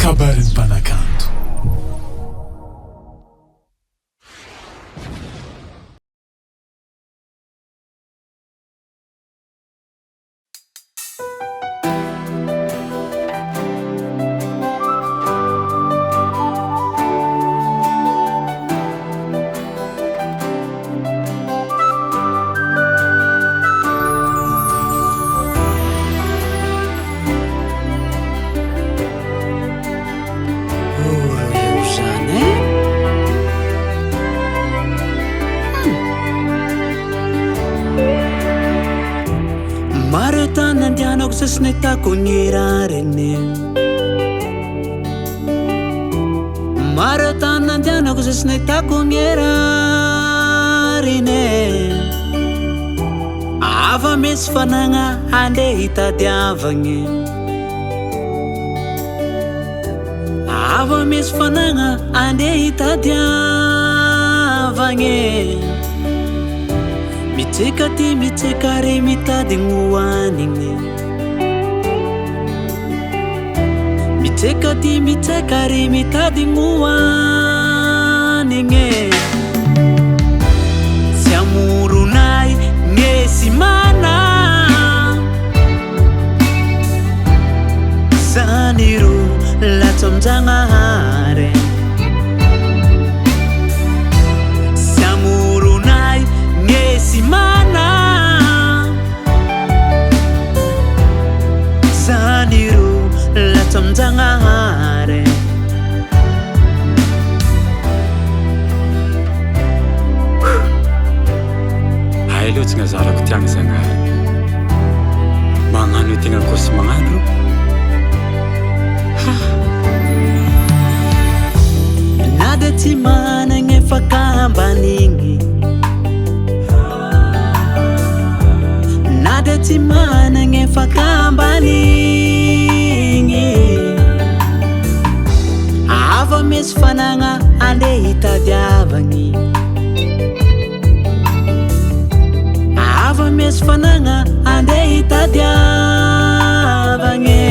kabarin'ny mpanakanto. Nandianako sasy nahitako ny rariny. Maro tany nandianako sasy nahitako ny rariny. Ava misy fanagna handeha hitadiavagny. Ava misy fanagna handeha hitadiavagny. Mitsika ty mitsika re mitady gnoanigny. Mitsika ty mitsika re mitady gnoanigny. Tsy amoronay ngesy mana zany ro latso amjanahary. Mana zaniro latamjanahare. Hay aloha tsy nazarako tiagny zagnahary. Magnano tegna kosy magnano. Na dia tsy managny fakambanigny. Na dia tsy managny fakambanigny. Ava misy fanagna handeha hitadiavagny. Ava misy fanagna handeha hitadiavagny.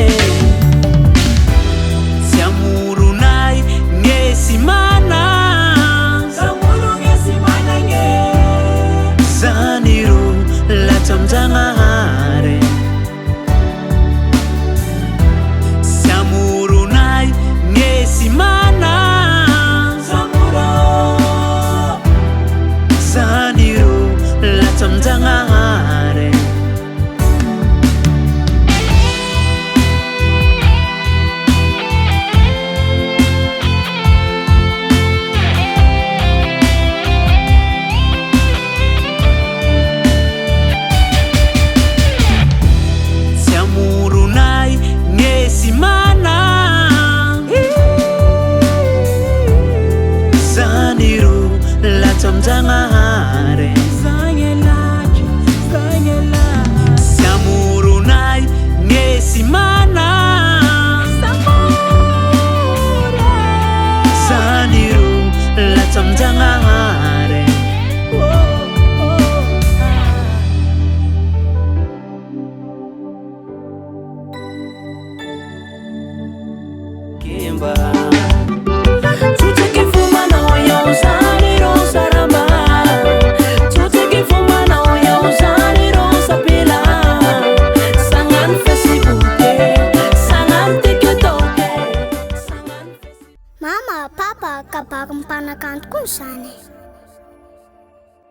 Tsy amoronay ngesy mana. Zaniro latso amjanahary. Tsy amoronay ngesy mana. Zaniro latso amjanahary. Amjanahary. Tsy amoronay ngesy mana. Zaniro latso amjanahary. Kimba Mama, Papa, kapag ang panakanto ko sana.